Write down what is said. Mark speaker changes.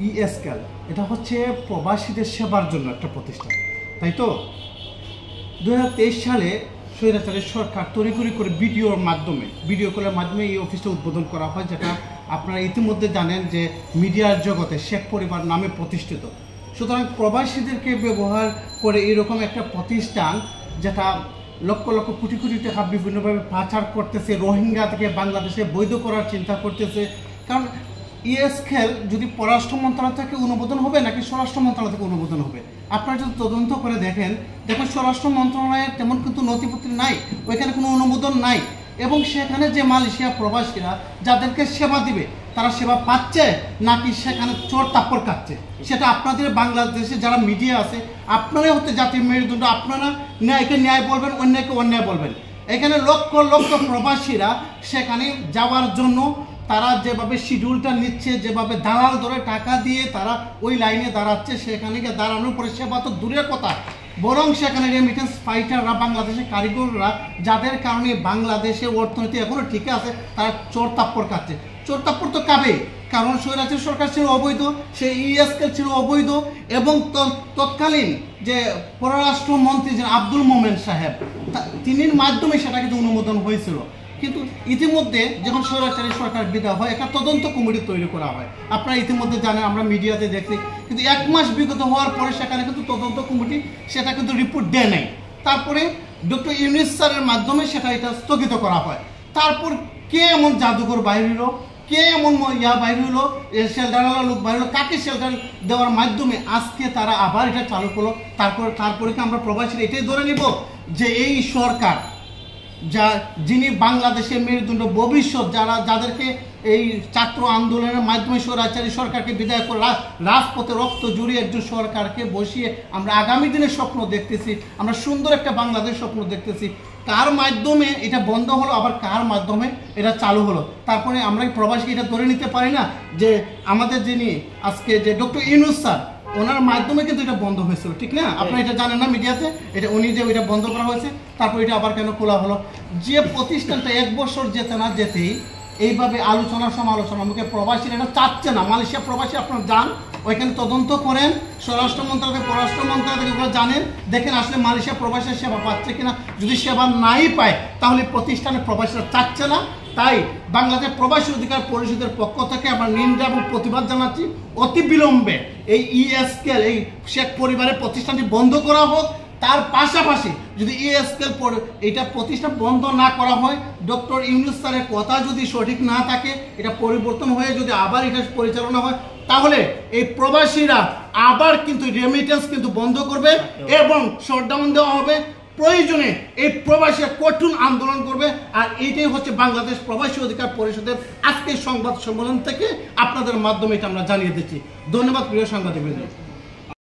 Speaker 1: ইএসকেল এটা হচ্ছে প্রবাসীদের সেবার জন্য একটা প্রতিষ্ঠান, তাই তো? 2023 সালে স্বৈরাচারী সরকার তড়িঘড়ি করে ভিডিও কলের মাধ্যমে এই অফিসটা উদ্বোধন করা হয়, যেটা আপনারা ইতিমধ্যে জানেন যে মিডিয়ার জগতে শেখ পরিবার নামে প্রতিষ্ঠিত। সুতরাং প্রবাসীদেরকে ব্যবহার করে এরকম একটা প্রতিষ্ঠান যেটা লক্ষ লক্ষ কোটি কোটি টাকা বিভিন্নভাবে পাচার করতেছে, রোহিঙ্গা থেকে বাংলাদেশে বৈধ করার চিন্তা করতেছে। কারণ ইএসকেল যদি পররাষ্ট্র মন্ত্রণালয় থেকে অনুমোদন হবে নাকি স্বরাষ্ট্র মন্ত্রণালয় থেকে অনুমোদন হবে, আপনারা যদি তদন্ত করে দেখেন স্বরাষ্ট্র মন্ত্রণালয়ের তেমন কিন্তু নথিপত্র নাই, ওইখানে কোনো অনুমোদন নাই। এবং সেখানে যে মালয়েশিয়া প্রবাসীরা যাদেরকে সেবা দিবে তারা সেবা পাচ্ছে নাকি সেখানে চোর তাপ্পড় কাটছে, সেটা আপনাদের বাংলাদেশে যারা মিডিয়া আছে আপনারাই হতে জাতির মেরুদণ্ড, আপনারা ন্যায়কে ন্যায় বলবেন, অন্যায়কে অন্যায় বলবেন। এখানে লক্ষ লক্ষ প্রবাসীরা সেখানে যাওয়ার জন্য তারা যেভাবে শিডিউলটা নিচ্ছে, যেভাবে দালাল ধরে টাকা দিয়ে তারা ওই লাইনে দাঁড়াচ্ছে, সেখানে গিয়ে দাঁড়ানোর পরে সেবা তো দূরের কথা, বরং সেখানে রেমিটেন্স ফাইটাররা, বাংলাদেশের কারিগররা, যাদের কারণে বাংলাদেশে অর্থনীতি এখনও ঠিক আছে, তারা চোর তাপ্পড় কাটছে। চোর তাপ্পড় তো কাবে, কারণ স্বৈরাচারী সরকার ছিল অবৈধ, সেই ইএসকেল ছিল অবৈধ, এবং তৎকালীন যে পররাষ্ট্রমন্ত্রী যে আব্দুল মোমেন সাহেব, তিনির মাধ্যমে সেটা কিন্তু অনুমোদন হয়েছিল। কিন্তু ইতিমধ্যে যখন স্বৈরাচারী সরকার বিদায় হয় একটা তদন্ত কমিটি তৈরি করা হয়, আপনারা ইতিমধ্যে জানেন, আমরা মিডিয়াতে দেখছি। কিন্তু 1 মাস বিগত হওয়ার পরে সেখানে কিন্তু তদন্ত কমিটি সেটা কিন্তু রিপোর্ট দেয় নাই। তারপরে ডক্টর ইউনূস স্যারের মাধ্যমে এটা স্থগিত করা হয়। তারপর কে এমন জাদুঘর বাইর হলো, কে এমন বাইর হলো, শেল্টার লোক বাইর হলো, কাকে শেল্টার দেওয়ার মাধ্যমে আজকে তারা আবার এটা চালু করলো। তারপরে কি আমরা প্রবাসীরা এটাই ধরে নিব যে এই সরকার যিনি বাংলাদেশের মেরুদণ্ড, ভবিষ্যৎ, যাদেরকে এই ছাত্র আন্দোলনের মাধ্যমে স্বৈরাচারী সরকারকে বিদায় করে রাজপথে রক্ত জুড়িয়ে একজন সরকারকে বসিয়ে আমরা আগামী দিনের স্বপ্ন দেখতেছি, আমরা সুন্দর একটা বাংলাদেশ স্বপ্ন দেখতেছি। কার মাধ্যমে এটা বন্ধ হলো, আবার কার মাধ্যমে এটা চালু হলো? তারপরে আমরা প্রবাসীকে এটা ধরে নিতে পারি না যে আমাদের যিনি আজকে যে ডক্টর ইউনূস স্যার, ওনার মাধ্যমে কিন্তু এটা বন্ধ হয়েছিল, ঠিক না? আপনারা এটা জানেন না মিডিয়াতে, এটা উনি যে ওইটা বন্ধ করা হয়েছে, তারপর এটা আবার কেন খোলা হলো? যে প্রতিষ্ঠানটা 1 বছর যেতে না যেতেই এইভাবে আলোচনা সমালোচনা মুখে প্রবাসীরা এটা চাচ্ছে না। মালয়েশিয়া প্রবাসী আপনারা যান, ওইখানে তদন্ত করেন, স্বরাষ্ট্র মন্ত্রণালয়, পররাষ্ট্র মন্ত্রণালয় থেকে ওগুলো জানেন, দেখেন আসলে মালয়েশিয়া প্রবাসীর সেবা পাচ্ছে কিনা। যদি সেবা নাই পায় তাহলে প্রতিষ্ঠানে প্রবাসীরা চাচ্ছে না। তাই বাংলাদেশ প্রবাসী অধিকার পরিষদের পক্ষ থেকে আমরা নিন্দা এবং প্রতিবাদ জানাচ্ছি, অতি বিলম্বে এই ইএসকেল, এই শেখ পরিবারের প্রতিষ্ঠানটি বন্ধ করা হোক। তার পাশাপাশি যদি ইএসকেল এটা প্রতিষ্ঠান বন্ধ না করা হয়, ডক্টর ইউনূস স্যারের কথা যদি সঠিক না থাকে, এটা পরিবর্তন হয়ে যদি আবার এটা পরিচালনা হয়, তাহলে এই প্রবাসীরা আবার কিন্তু রেমিটেন্স কিন্তু বন্ধ করবে এবং শটডাউন দেওয়া হবে। প্রয়োজনে এই প্রবাসীরা কঠিন আন্দোলন করবে। আর এইটাই হচ্ছে বাংলাদেশ প্রবাসী অধিকার পরিষদের আজকের সংবাদ সম্মেলন থেকে আপনাদের মাধ্যমে এটা আমরা জানিয়ে দিচ্ছি। ধন্যবাদ প্রিয় সাংবাদিকবৃন্দ।